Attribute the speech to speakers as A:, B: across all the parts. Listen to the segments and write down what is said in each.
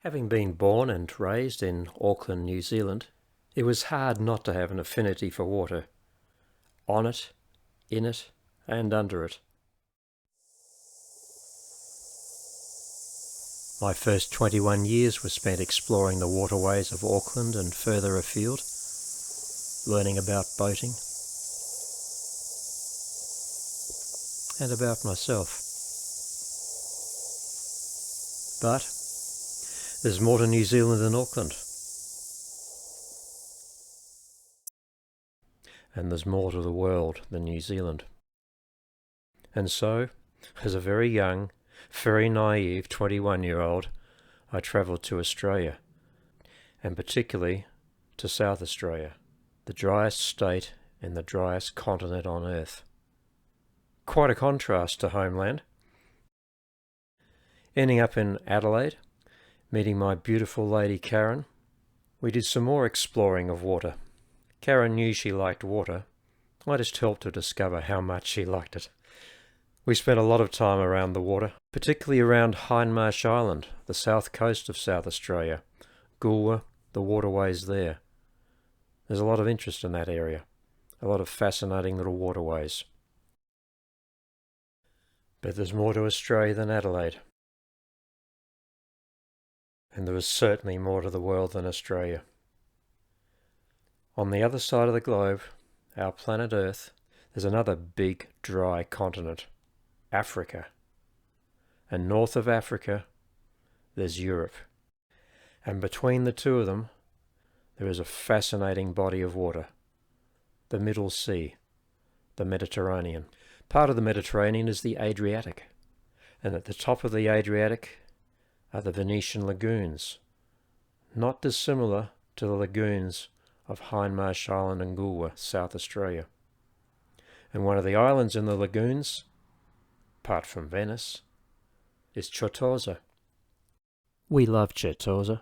A: Having been born and raised in Auckland, New Zealand, it was hard not to have an affinity for water. On it, in it, and under it. My first 21 years were spent exploring the waterways of Auckland and further afield, learning about boating and about myself. But there's more to New Zealand than Auckland. And there's more to the world than New Zealand. And so, as a very young, very naive 21-year-old, I travelled to Australia, and particularly to South Australia, the driest state and the driest continent on Earth. Quite a contrast to homeland. Ending up in Adelaide, meeting my beautiful lady Karen, we did some more exploring of water. Karen knew she liked water. I just helped her discover how much she liked it. We spent a lot of time around the water, particularly around Hindmarsh Island, the south coast of South Australia, Goolwa, the waterways there. There's a lot of interest in that area, a lot of fascinating little waterways. But there's more to Australia than Adelaide. And there is certainly more to the world than Australia. On the other side of the globe, our planet Earth, there's another big, dry continent, Africa. And north of Africa, there's Europe. And between the two of them, there is a fascinating body of water, the Middle Sea, the Mediterranean. Part of the Mediterranean is the Adriatic, and at the top of the Adriatic are the Venetian lagoons, not dissimilar to the lagoons of Hindmarsh Island and Goolwa, South Australia. And one of the islands in the lagoons, apart from Venice, is Giorgio. We love Giorgio.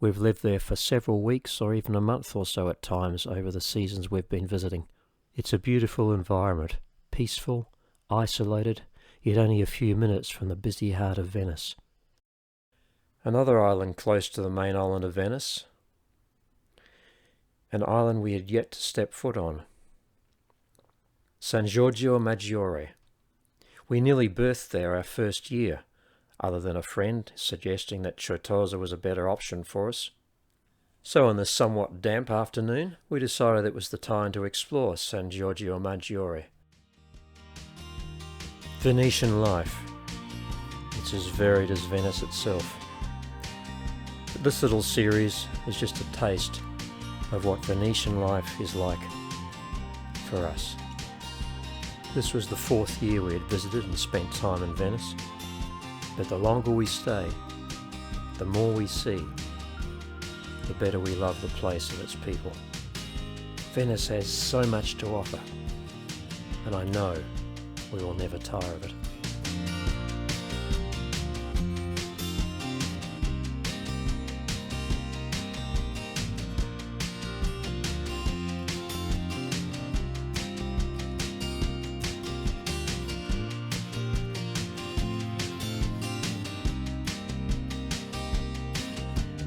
A: We've lived there for several weeks or even a month or so at times over the seasons we've been visiting. It's a beautiful environment, peaceful, isolated, yet only a few minutes from the busy heart of Venice. Another island close to the main island of Venice, an island we had yet to step foot on, San Giorgio Maggiore. We nearly berthed there our first year, other than a friend suggesting that Giorgio was a better option for us. So on this somewhat damp afternoon, we decided it was the time to explore San Giorgio Maggiore. Venetian life. It's as varied as Venice itself. But this little series is just a taste of what Venetian life is like for us. This was the 4th year we had visited and spent time in Venice, but the longer we stay, the more we see, the better we love the place and its people. Venice has so much to offer, and I know we will never tire of it.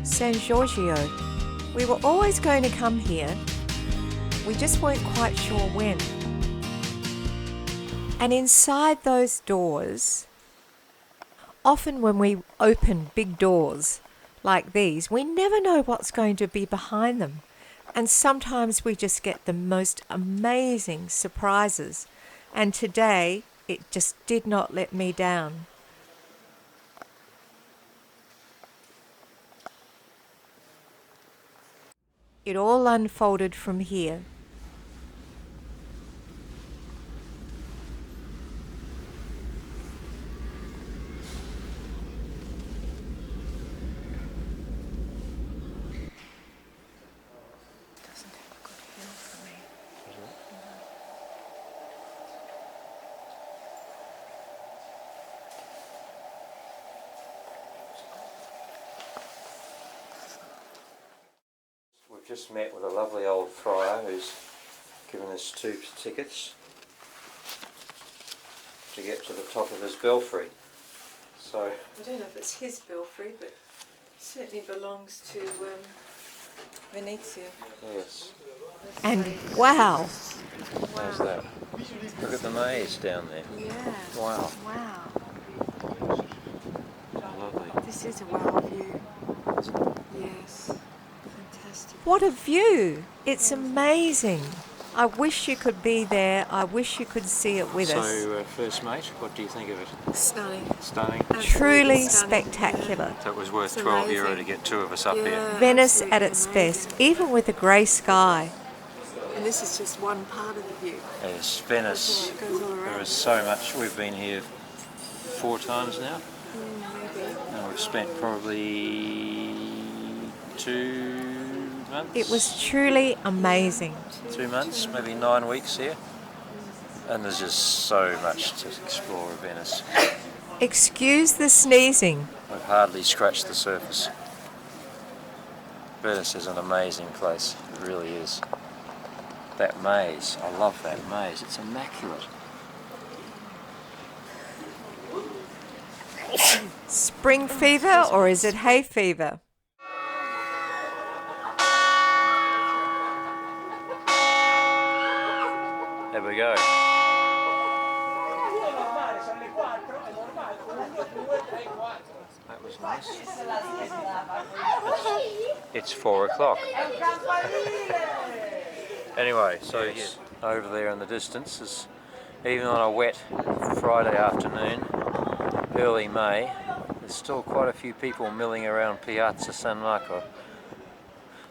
B: San Giorgio. We were always going to come here. We just weren't quite sure when. And inside those doors, often when we open big doors like these, we never know what's going to be behind them. And sometimes we just get the most amazing surprises. And today, it just did not let me down. It all unfolded from here. Doesn't have a good feel for me.
A: We've just met with a lovely old friar who's given us 2 tickets to get to the top of his belfry. So
B: I don't know if it's his belfry, but Certainly belongs to Venetian.
A: Yes.
B: And wow.
A: How's that? Look at the maze down there.
B: Yeah.
A: Wow.
B: Wow.
A: Lovely.
B: This is a wow view. Yes. Fantastic. What a view! It's amazing. I wish you could be there. I wish you could see it with us.
A: So, first mate, what do you think of it?
B: Stunning.
A: Stunning.
B: Truly spectacular.
A: So it was worth
B: It's
A: €12
B: amazing.
A: to get two of us up here.
B: Venice at its best, even with a grey sky.
C: And this is just one part of the view.
A: Yes, Venice.
C: It goes all
A: There
C: around.
A: is so much. We've been here 4 times now,
C: Maybe.
A: and we've spent probably 2 months.
B: It was truly amazing.
A: 2 months, maybe 9 weeks here. And there's just so much to explore of Venice.
B: Excuse the sneezing.
A: We've hardly scratched the surface. Venice is an amazing place. It really is. That maze, I love that maze. It's immaculate.
B: Spring fever or is it hay fever?
A: There we go. That was nice. It's 4 o'clock. Anyway, so yes, over there in the distance is, even on a wet Friday afternoon, early May, there's still quite a few people milling around Piazza San Marco.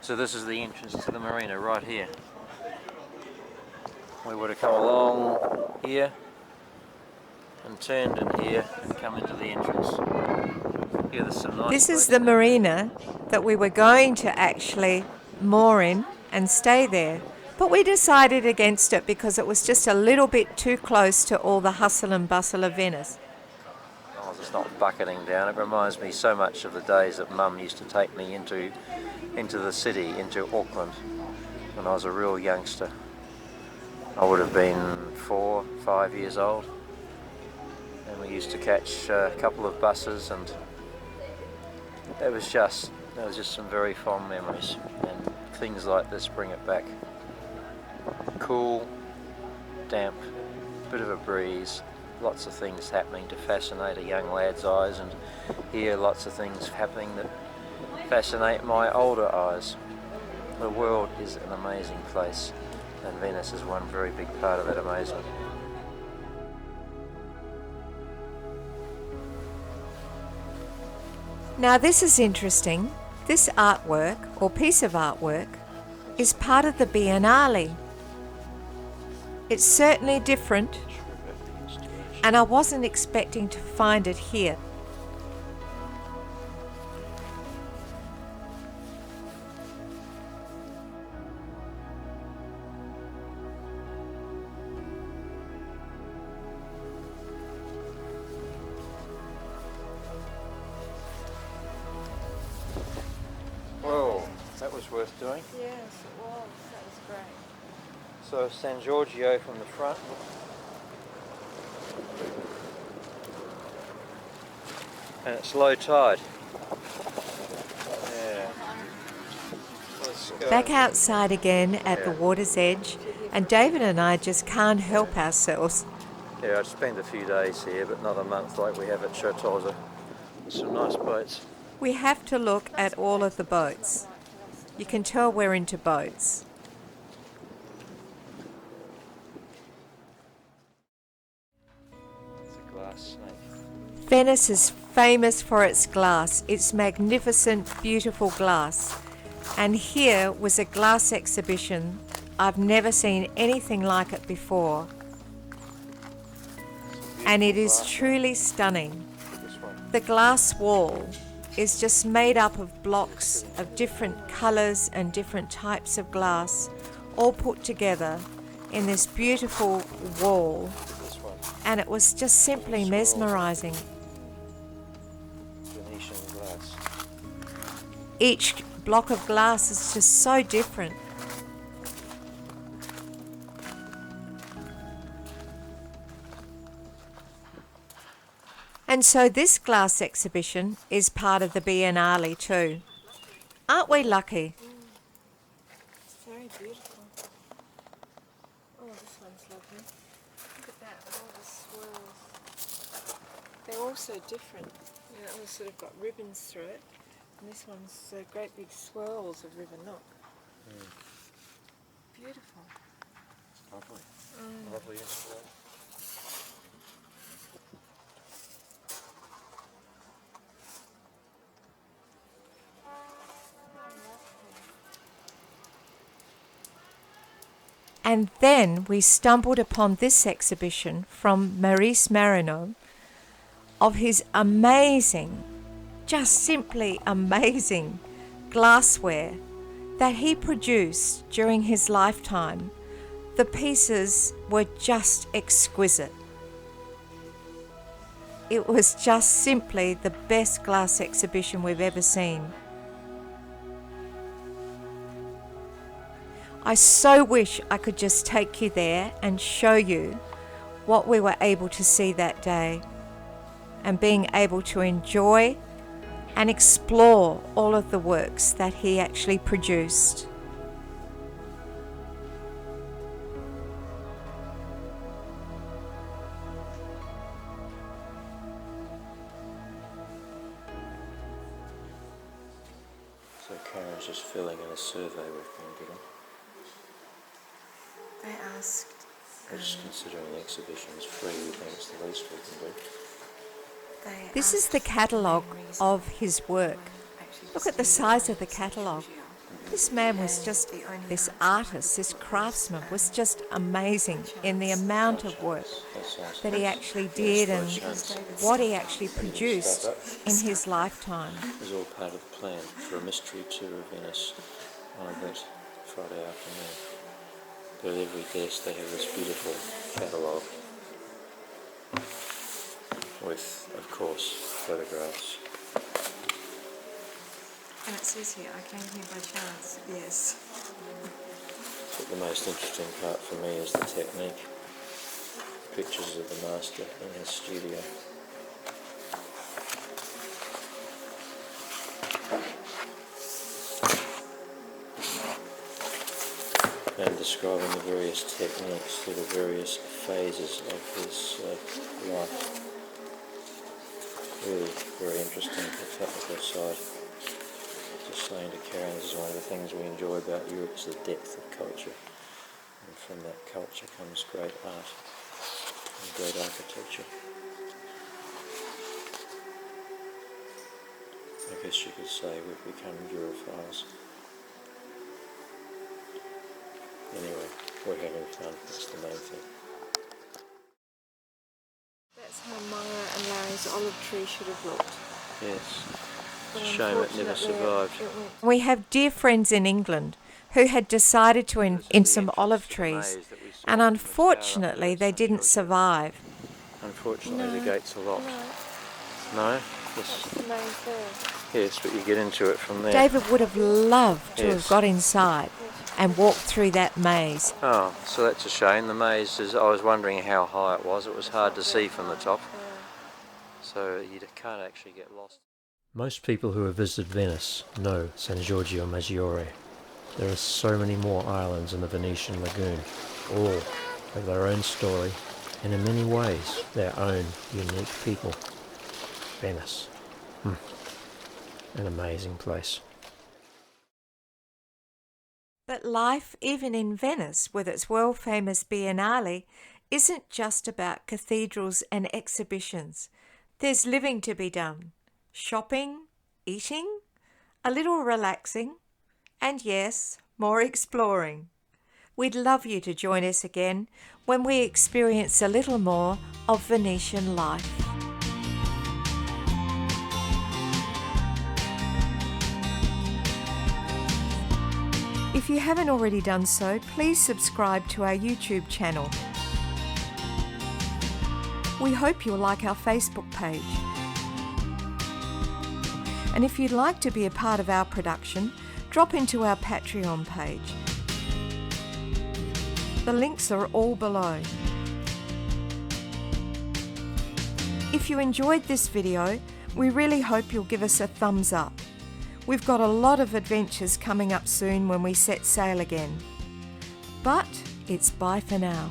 A: So this is the entrance to the marina right here. We would have come along here and turned in here and come into the entrance. Here there's some nice
B: This is
A: boats
B: the
A: there.
B: marina that we were going to actually moor in and stay there. But we decided against it because it was just a little bit too close to all the hustle and bustle of Venice.
A: Oh, it's not bucketing down. It reminds me so much of the days that Mum used to take me into the city, into Auckland, when I was a real youngster. I would have been 4, 5 years old, and we used to catch a couple of buses, and there was just some very fond memories, and things like this bring it back. Cool, damp, bit of a breeze, lots of things happening to fascinate a young lad's eyes, and here lots of things happening that fascinate my older eyes. The world is an amazing place, and Venice is one very big part of that amazement.
B: Now this is interesting. This artwork or piece of artwork is part of the Biennale. It's certainly different, and I wasn't expecting to find it here.
A: Whoa, that was worth doing.
C: Yes, it was. That was great.
A: So San Giorgio from the front. And it's low tide. Yeah. Let's go.
B: Back outside again at the water's edge, and David and I just can't help ourselves.
A: Yeah, I'd spend a few days here, but not a month like we have at Certosa. Some nice boats.
B: We have to look at all of the boats. You can tell we're into boats.
A: It's a glass snake.
B: Venice is famous for its glass, its magnificent, beautiful glass. And here was a glass exhibition. I've never seen anything like it before. And it is truly stunning.
A: This one.
B: The glass wall is just made up of blocks of different colours and different types of glass, all put together in this beautiful wall.
A: This one.
B: And it was just simply mesmerising.
A: Venetian glass.
B: Each block of glass is just so different. And so this glass exhibition is part of the Biennale too. Aren't we lucky?
C: It's very beautiful. Oh, this one's lovely. Look at that, all the swirls. They're all so different. That one's sort of got ribbons through it. And this one's great big swirls of river nook. Beautiful.
A: Lovely. Lovely installation.
B: And then we stumbled upon this exhibition from Maurice Marino of his amazing, just simply amazing glassware that he produced during his lifetime. The pieces were just exquisite. It was just simply the best glass exhibition we've ever seen. I so wish I could just take you there and show you what we were able to see that day, and being able to enjoy and explore all of the works that he actually produced.
A: So Karen's just filling in a survey with me, Gideon.
C: They asked.
A: Just considering the exhibition is free, we think it's the least we can do.
B: This is the catalogue of his work. Look at the size of the catalogue. This man was just, this artist, this craftsman was just amazing in the amount of work that he actually did and what he actually produced in his lifetime.
A: It was all part of the plan for a mystery tour of Venice on a wet Friday afternoon. But at every desk they have this beautiful catalogue with, of course, photographs.
C: And it says here, I came here by chance. Yes.
A: But the most interesting part for me is the technique. Pictures of the master in his studio. And describing the various techniques through the various phases of his life. Really very interesting, the technical side. Just saying to Karen, this is one of the things we enjoy about Europe, is the depth of culture. And from that culture comes great art and great architecture. I guess you could say we've become Europhiles. Anyway, we're having fun, that's the main thing.
C: That's how Myra and Larry's olive tree should have looked.
A: Yes,
C: But
A: it's a shame it never
C: unfortunately,
A: survived.
C: it went.
B: We have dear friends in England who had decided to in some olive trees, and unfortunately they didn't survive.
A: Unfortunately, the
C: No,
A: gates are locked.
C: No,
A: No? Yes.
C: the main there.
A: Yes, but you get into it from there.
B: David would have loved to have
A: Yes.
B: got inside and walked through that maze.
A: Oh, so that's a shame. The maze is, I was wondering how high it was. It was hard to see from the top. So you can't actually get lost. Most people who have visited Venice know San Giorgio Maggiore. There are so many more islands in the Venetian lagoon, all have their own story and in many ways their own unique people. Venice. An amazing place.
B: But life, even in Venice, with its world-famous Biennale, isn't just about cathedrals and exhibitions. There's living to be done. Shopping, eating, a little relaxing, and yes, more exploring. We'd love you to join us again when we experience a little more of Venetian life. If you haven't already done so, please subscribe to our YouTube channel. We hope you'll like our Facebook page. And if you'd like to be a part of our production, drop into our Patreon page. The links are all below. If you enjoyed this video, we really hope you'll give us a thumbs up. We've got a lot of adventures coming up soon when we set sail again. But it's bye for now.